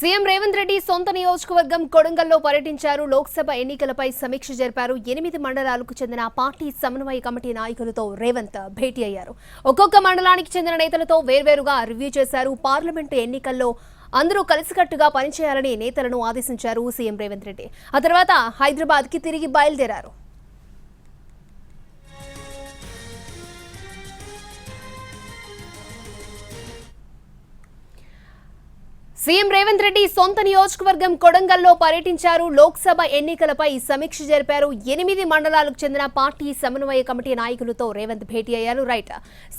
CM Revanth Reddy సొంత నియోజకవర్గం కొడంగల్లో పర్యటించారు. లోక్సభ ఎన్నికలపై సమీక్ష జరిపారు. 8 మండలాలకు చెందిన పార్టీ సమన్వయ కమిటీ నాయకులతో రేవంత్ భేటీ అయ్యారు. ఒక్కొక్క మండలానికి చెందిన నేతలతో వేర్వేరుగా రివ్యూ చేశారు. పార్లమెంటు ఎన్నికల్లో అందరూ కలిసికట్టుగా పనిచేయాలని నేతలను ఆదేశించారు సీఎం రేవంత్ రెడ్డి. ఆ తర్వాత హైదరాబాద్కి తిరిగి బయలుదేరారు. సీఎం రేవంత్ రెడ్డి సొంత నియోజకవర్గం కొడంగల్లో పర్యటించారు. లోక్సభ ఎన్నికలపై సమీక్ష జరిపారు. 8 మండలాలకు చెందిన పార్టీ సమన్వయ కమిటీ నాయకులతో రేవంత్ భేటీ అయ్యారు.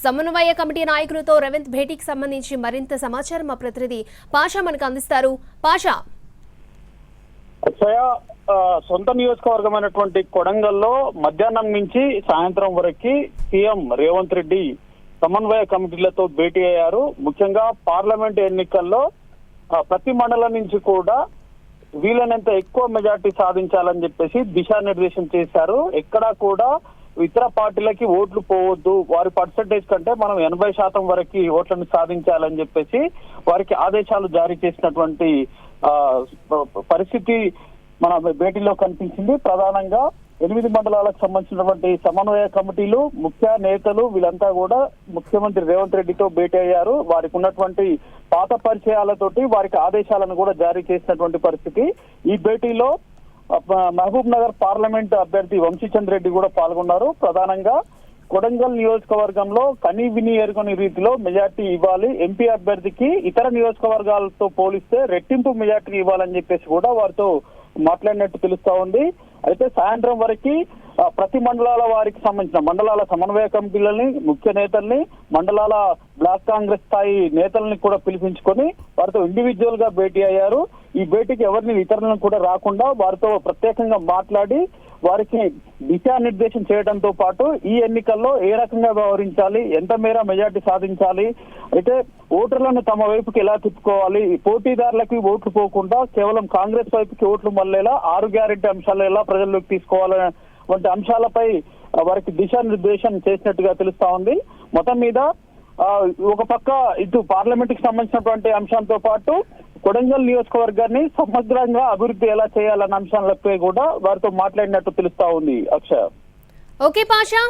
సమన్వయ కమిటీ నాయకులతో రేవంత్ భేటీకి సంబంధించి మరింత సమాచారం మా ప్రతినిధి పాషా మనకు అందిస్తారు. పాషా, సొంత నియోజకవర్గమైనటువంటి కొడంగల్లో మధ్యాహ్నం నుంచి సాయంత్రం వరకు సీఎం రేవంత్ రెడ్డి సమన్వయ కమిటీలతో భేటీ అయ్యారు. ముఖ్యంగా పార్లమెంట్ ఎన్నికల్లో ప్రతి మండలం నుంచి కూడా వీలైనంత ఎక్కువ మెజార్టీ సాధించాలని చెప్పేసి దిశానిర్దేశం చేశారు. ఎక్కడా కూడా ఇతర పార్టీలకి ఓట్లు పోవద్దు, వారి పర్సంటేజ్ కంటే మనం 80% వరకు ఓట్లను సాధించాలని చెప్పేసి వారికి ఆదేశాలు జారీ చేసినటువంటి పరిస్థితి మన భేటీలో కనిపించింది. ప్రధానంగా 8 మండలాలకు సంబంధించినటువంటి సమన్వయ కమిటీలు, ముఖ్య నేతలు వీళ్ళంతా కూడా ముఖ్యమంత్రి రేవంత్ రెడ్డితో భేటీ అయ్యారు. వారికి ఉన్నటువంటి పాత పరిచయాలతోటి వారికి ఆదేశాలను కూడా జారీ చేసినటువంటి పరిస్థితి. ఈ భేటీలో మహబూబ్ నగర్ పార్లమెంట్ అభ్యర్థి వంశీచంద్ర రెడ్డి కూడా పాల్గొన్నారు. ప్రధానంగా కొడంగల్ నియోజకవర్గంలో కనీ విని ఎరుగని రీతిలో మెజార్టీ ఇవ్వాలి, ఎంపీ అభ్యర్థికి ఇతర నియోజకవర్గాలతో పోలిస్తే రెట్టింపు మెజార్టీ ఇవ్వాలని చెప్పేసి కూడా వారితో మాట్లాడినట్టు తెలుస్తా ఉంది. అయితే సాయంత్రం వరకు ప్రతి మండలాల వారికి సంబంధించిన మండలాల సమన్వయ కమిటీలని, ముఖ్య నేతల్ని, మండలాల బ్లాక్ కాంగ్రెస్ స్థాయి నేతల్ని కూడా పిలిపించుకొని వారితో ఇండివిజువల్ గా భేటీ అయ్యారు. ఈ భేటీకి ఎవరిని ఇతరులను కూడా రాకుండా వారితో ప్రత్యేకంగా మాట్లాడి వారికి దిశానిర్దేశం చేయడంతో పాటు ఈ ఎన్నికల్లో ఏ రకంగా వ్యవహరించాలి, ఎంత మేర మెజార్టీ సాధించాలి, అయితే ఓటర్లను తమ వైపుకి ఎలా తిప్పుకోవాలి, పోటీదారులకి ఓట్లు పోకుండా కేవలం కాంగ్రెస్ వైపుకి ఓట్లు మళ్ళేలా 6 గ్యారెంటీ అంశాలు ఎలా ప్రజల్లోకి తీసుకోవాలనే వంటి అంశాలపై వారికి దిశానిర్దేశం చేసినట్టుగా తెలుస్తా ఉంది. మొత్తం మీద ఒక పక్క ఇటు పార్లమెంట్ కి సంబంధించినటువంటి అంశంతో పాటు కొడంగల్ నియోజకవర్గాన్ని సమగ్రంగా అభివృద్ధి ఎలా చేయాలన్న అంశాలపై కూడా వారితో మాట్లాడినట్టు తెలుస్తా ఉంది. అక్షయ్. ఓకే పాషా.